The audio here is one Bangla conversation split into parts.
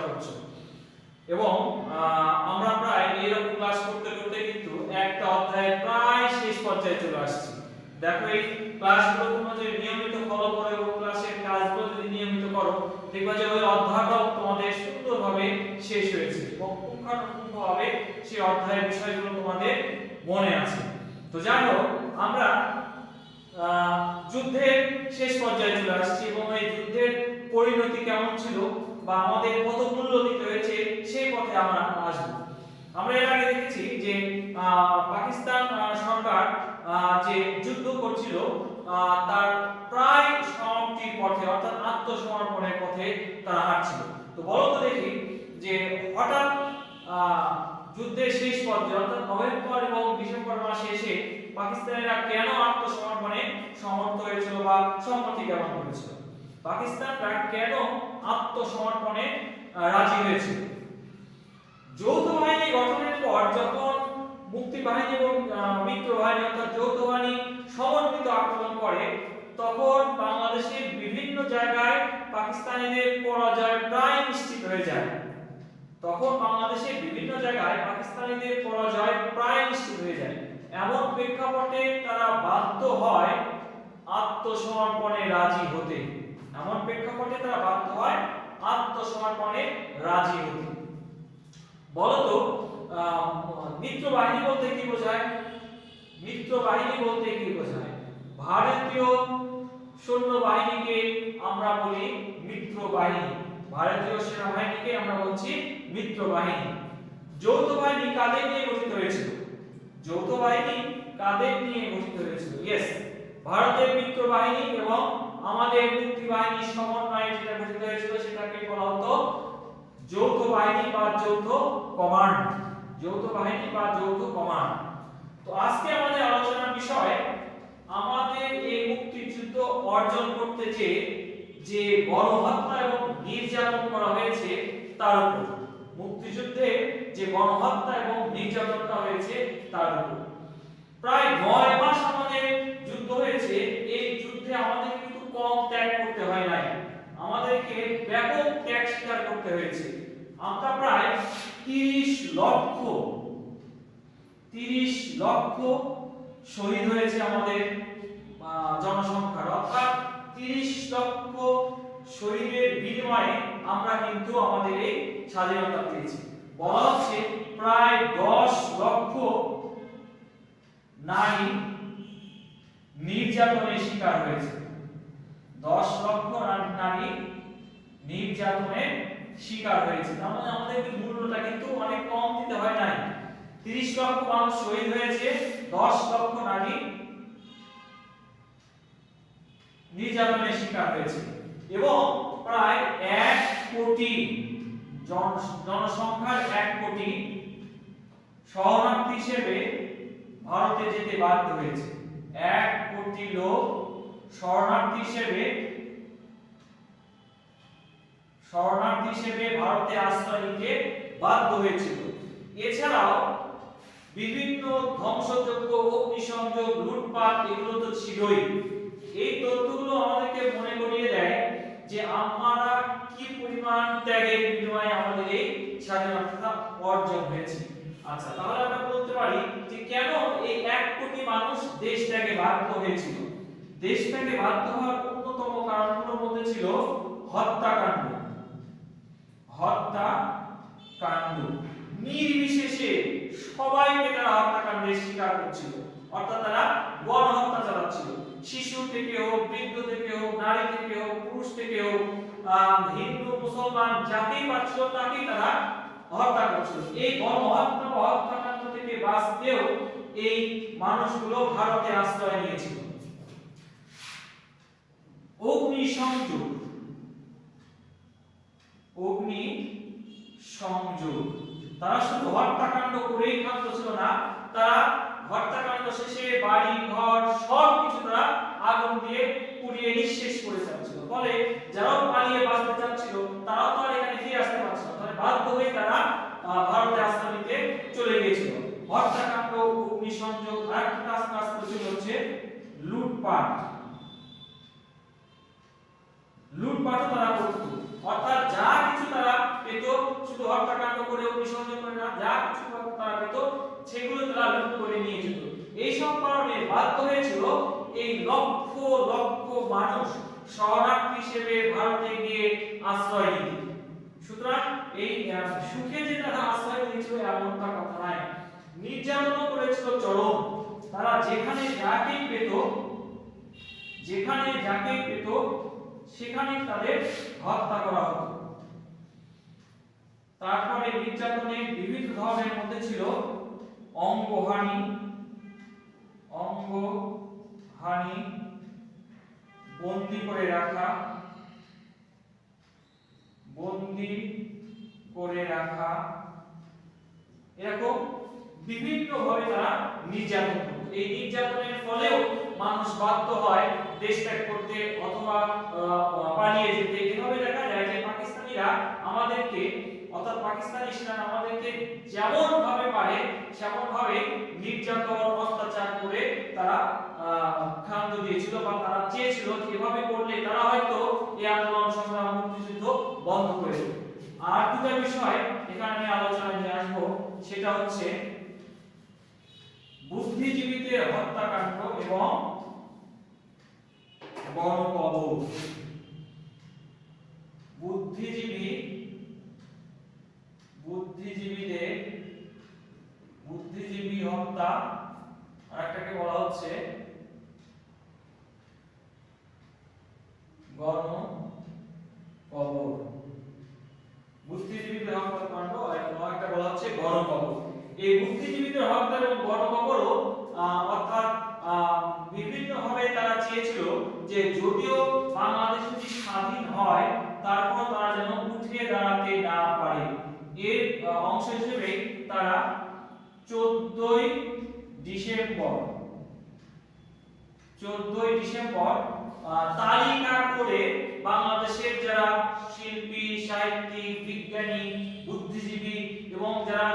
করছো। এবং আমরা প্রায় এরকম ক্লাস করতে করতে কিন্তু একটা অধ্যায়ের প্রায় শেষ পর্যায়ে চলে আসছি। দেখো এই ক্লাসগুলো তোমরা যদি নিয়মিত ফলো করো এবং ক্লাসের কাজগুলো যদি নিয়মিত করো, দেখবা যে ওই অধ্যায়টাও তোমাদের সুন্দরভাবে শেষ হয়েছে এবং পুঙ্খানুপুঙ্খভাবে সেই অধ্যায়ের বিষয়গুলো তোমাদের মনে আছে। তো যাই হোক, আমরা যুদ্ধের শেষ পর্যায়ে চলে আসছি এবং এই যুদ্ধের পরিণতি কেমন ছিল বা আমাদের কত মূল্য দিতে হয়েছে সেই পথে আমরা আসবো। আমরা এর আগে দেখেছি যে পাকিস্তান সরকার যে যুদ্ধ করছিল তার প্রায় সমাপ্তির পথে অর্থাৎ আত্মসমর্পণের পথে তারা হাঁটছিল। তো বলো তো দেখি যে হঠাৎ যুদ্ধের শেষ পর্যায়ে অর্থাৎ নভেম্বর এবং ডিসেম্বর মাসে এসে পাকিস্তানিরা কেন আত্মসমর্পণে সমর্থ হয়েছিল বা সম্মতি জ্ঞাপন করেছিল? পাকিস্তানরা কেন আত্মসমর্পণে রাজি হয়েছিল? যৌথ বাহিনী গঠনের পর যখন মুক্তি বাহিনী এবং মিত্র বাহিনী অর্থাৎ যৌথ বাহিনী সমন্বিত আক্রমণ করে, তখন বাংলাদেশের বিভিন্ন জায়গায় পাকিস্তানিদের পরাজয় প্রায় নিশ্চিত হয়ে যায়। তখন বাংলাদেশের বিভিন্ন জায়গায় পাকিস্তানিদের পরাজয় প্রায় নিশ্চিত হয়ে যায়। এমন প্রেক্ষাপটে তারা বাধ্য হয় আত্মসমর্পণে রাজি হতে। এমন প্রেক্ষাপটে তারা বাধ্য হয় আত্মসমর্পণে রাজি হতে। বলতো মিত্র বাহিনী বলতে কি বোঝায়? মিত্র বাহিনী বলতে কি বোঝায়? ভারতীয় সৈন্য বাহিনীকে আমরা বলি মিত্র বাহিনী। ভারতীয় সেনাবাহিনীকে আমরা বলছি মিত্র বাহিনী। যৌথ বাহিনী কাদের নিয়ে গঠিত হয়েছিল? যৌথ বাহিনী কাদের নিয়ে গঠিত হয়েছিল? ইয়েস, ভারতের মিত্র বাহিনী এবং আমাদের মুক্তি বাহিনীর সমন্বয়ে যেটা গঠিত হয়েছিল সেটাকে বলা হতো যৌথ বাহিনী বা যৌথ কমান্ড। যৌথ বাহিনী বা যৌথ কমান্ড। তো আজকে আমাদের আলোচনার বিষয় আমাদের এই মুক্তিযুদ্ধ অর্জন করতে যে গণহত্যা এবং নির্যাতন করা হয়েছে তার উপর। মুক্তিযুদ্ধে যে গণহত্যা এবং নির্যাতনটা হয়েছে তার উপর। প্রায় 9 মাস আমাদের যুদ্ধ হয়েছে। এই যুদ্ধে আমাদের কিন্তু কম ত্যাগ করতে হয় নাই, আমাদেরকে ব্যাপক ত্যাগ স্বীকার করতে হয়েছে। আমরা প্রায় 30 লক্ষ শহীদ হয়েছে আমাদের জনসংখ্যার, অর্থাৎ 30 লক্ষ শহীদের বিনিময়ে আমরা কিন্তু আমাদের এই স্বাধীনতা পেয়েছি। বলা হচ্ছে প্রায় 10 লক্ষ নারী নির্যাতনের শিকার হয়েছে। 10 লক্ষ নারী নির্যাতনের শিকার হয়েছে। তার মানে আমাদের মূল্যটা কিন্তু অনেক কম দিতে হয় নাই। 30 লক্ষ মানুষ শহীদ হয়েছে, 10 লক্ষ নারী নির্যাতনের শিকার হয়েছে এবং প্রায় 1 কোটি জনসংখ্যার 1 কোটি শরণার্থী হিসেবে ভারতে যেতে বাধ্য হয়েছে। 1 কোটি লোক শরণার্থী হিসেবে ভারতে আশ্রয় নিতে বাধ্য হয়েছিল। এছাড়াও বিভিন্ন ধ্বংসযজ্ঞ, অগ্নিসংযোগ, লুটপাট এগুলো তো ছিলই। এই তথ্যগুলো আমাদেরকে মনে করিয়ে দেয় যে আমরা কি পরিমাণ ত্যাগের বিনিময়ে আমাদের এই স্বাধীনতা অর্জন হয়েছে। আচ্ছা, তাহলে আমরা বলতে পারি যে কেন এই 1 কোটি মানুষ দেশ ত্যাগে বাধ্য হয়েছিল? দেশ ত্যাগে বাধ্য হওয়ার অন্যতম কারণগুলোর মধ্যে ছিল হত্যাকাণ্ড। নির্বিশেষে সবাইকে তারা হত্যাকাণ্ডের শিকার করছিল, অর্থাৎ তারা গণহত্যা চালাচ্ছিল। শিশু থেকে হোক, বৃদ্ধ থেকে হোক, নারী থেকে হোক, পুরুষ থেকে হোক, হিন্দু মুসলমান যাকেই পাচ্ছিল তাকেই তারা হত্যা করছিল। এই গণহত্যা বা হত্যাকাণ্ড থেকে বাঁচতেও এই মানুষগুলো ভারতে আশ্রয় নিয়েছিল। অগ্নিসংযোগ তারা শুধু হত্যাকাণ্ড করেই ক্ষান্ত ছিল না, তারা হত্যাকাণ্ড শেষে বাড়ি ঘর সবকিছু তারা আগুন দিয়ে পুড়িয়ে নিঃশেষ করে যাচ্ছিল। ফলে যারা পালিয়ে বাঁচতে চাচ্ছিল তারাও তো আর এখানে ফিরে আসতে পারছিল না, তাহলে বাধ্য হয়ে তারা ভারতে আশ্রয় নিতে চলে গিয়েছিল। হত্যাকাণ্ড, অগ্নিসংযোগ, আর একটা কাজ করেছিল হচ্ছে লুটপাটও তারা করত, অর্থাৎ যা কিছু তারা পেত শুধু হত্যাকাণ্ড করে অগ্নিসংযোগ করে না, যা কিছু তারা পেত সেগুলো তারা লুট করে নিয়ে যেত। এইসব কারণে বাধ্য হয়েছিল এই লক্ষ লক্ষ মানুষ শরণার্থী হিসেবে ভারতে গিয়ে আশ্রয় নিতে। সুতরাং এই সুখে যে তারা আশ্রয় নিয়েছিল এমনটা কথা নয়, নির্যাতন করেছিল চরম। তারা যেখানে যাকে পেত সেখানে তাদের হত্যা করা হতো। তারপরে নির্যাতনের বিভিন্ন ধরনের মধ্যে ছিল অঙ্গহানি, বন্দী করে রাখা, এরকম বিভিন্ন ভাবে তারা নির্যাতন করত। এই নির্যাতনের ফলেও মানুষ বাধ্য হয় দেশ ত্যাগ করতে অথবা পালিয়ে যেতে। এভাবে দেখা যায় যে পাকিস্তানিরা আমাদেরকে, অর্থাৎ পাকিস্তানি সেনারা আমাদেরকে যেমন ভাবে পারে সেমন ভাবে নির্যাতন অত্যাচার করে তারা খাদ্য দিয়েছিল বা তারা চেয়েছিল এভাবে করলে তারা হয়তো এই আন্দোলন সংগ্রাম মুক্তিযুদ্ধ বন্ধ করে দেবে। আর দুটো বিষয় এখানে আমি আলোচনায় নিয়ে আসবো, সেটা হচ্ছে বুদ্ধিজীবীদের হত্যাকাণ্ড এবং গণকবর। বুদ্ধিজীবী হত্যা, আরেকটাকে বলা হচ্ছে গণকবর। বুদ্ধিজীবীদের হত্যাকাণ্ড আর একটা বলা হচ্ছে গণকবর। এই বুদ্ধিজীবীদের হত্যা এবং গণকবরও অর্থাৎ বিভিন্ন ভাবে তারা চেয়েছিল যে যদিও বাংলাদেশ যদি স্বাধীন হয় তারপর তারা যেন উঠে দাঁড়াতে না পারে। এর অংশ হিসেবে তারা 14ই ডিসেম্বর তালিকা করে বাংলাদেশের যারা শিল্পী, সাহিত্যিক, বিজ্ঞানী, বুদ্ধিজীবী এবং যারা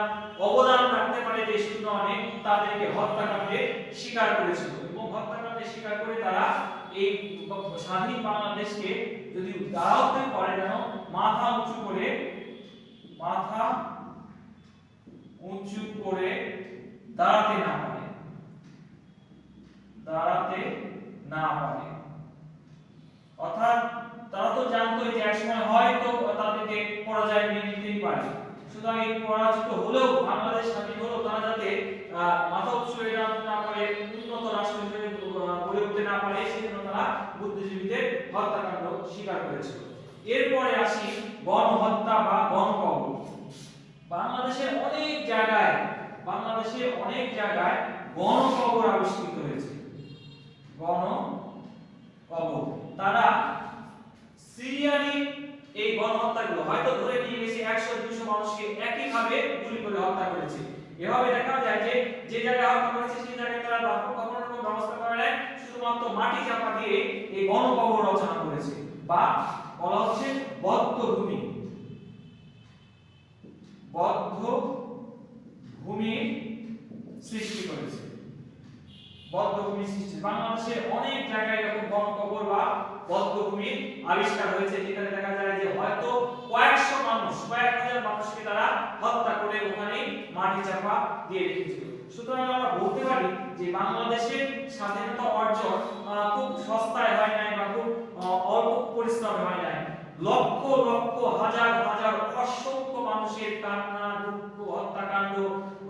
অবদান রাখতে পারে দেশ উন্নয়নে তাদেরকে হত্যাকাণ্ডে স্বীকার করেছিল। এবং হত্যাকাণ্ডে স্বীকার করে তারা এই স্বাধীন বাংলাদেশকে যদি দাঁড়াতে পারে যেন মাথা উঁচু করে দাঁড়াতে না পারে। অর্থাৎ তারা তো জানতো যে একসময় হয়তো তাদেরকে পরাজয় মেনে নিতেই পারে। সুতরাং এই পরাজিত হলেও বাংলাদেশ স্বাধীন হলেও তারা যাতে মাথা উঁচু করে দাঁড়াতে না পারে, উন্নত রাষ্ট্র হিসেবে গড়ে উঠতে না পারে, সেজন্য তারা বুদ্ধিজীবীদের হত্যাকাণ্ড স্বীকার করেছিল। এরপরে আসি গণহত্যা বা গণকবর। বাংলাদেশের অনেক জায়গায় গণকবর আবিষ্কৃত হয়েছে। গণকবর তারা সিরিয়ালি এই গণহত্যাগুলো হয়তো ধরে নিয়ে গেছে 100-200 মানুষকে একইভাবে গুলি করে হত্যা করেছে। এভাবে দেখা যায় যে যে জায়গায় হত্যা করেছে সেই জায়গায় তারা দাফন কাফনের কোনো ব্যবস্থা করে নাই, শুধুমাত্র মাটি চাপা দিয়ে এই গণকবর রচনা করেছে বা বলা হচ্ছে বদ্ধভূমি সৃষ্টি করেছে। বাংলাদেশের অনেক জায়গায় এরকম গণকবর বা বদ্ধভূমি আবিষ্কার হয়েছে, যেখানে দেখা যায় যে হয়তো কয়েক হাজার মানুষকে তারা হত্যা করে ওখানে মাটি চাপা দিয়ে রেখেছিল। সুতরাং আমরা বলতে পারি যে বাংলাদেশের স্বাধীনতা অর্জন খুব সস্তায় হয় নাই বা খুব অল্প পরিশ্রমে হয় নাই। লক্ষ লক্ষ হাজার হাজার অসংখ্য মানুষের কান্না, দুঃখ, হত্যাকাণ্ড,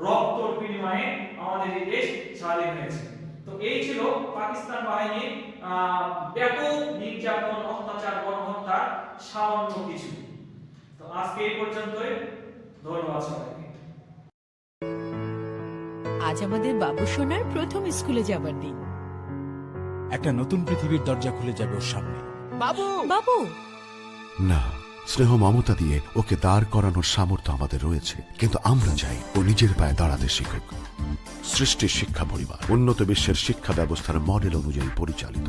রক্তের বিনিময়ে আমাদের এই দেশ স্বাধীন হয়েছে। তো এই ছিল পাকিস্তান বাহিনীর ব্যাপক নির্যাতন, অত্যাচার, গণহত্যার সামান্য কিছু। তো আজকে এই পর্যন্তই। ধন্যবাদ সবাইকে। আজ আমাদের বাবু সোনার প্রথম স্কুলে যাবার দিন। একটা নতুন পৃথিবীর দরজা খুলে যাবে ওর সামনে। বাবু বাবু না, স্নেহ মমতা দিয়ে ওকে দাঁড় করানোর সামর্থ্য আমাদের রয়েছে, কিন্তু আমরা চাই ও নিজের পায়ে দাঁড়াতে শিখুক। সৃষ্টির শিক্ষা পরিবার উন্নত বিশ্বের শিক্ষা ব্যবস্থার মডেল অনুযায়ী পরিচালিত।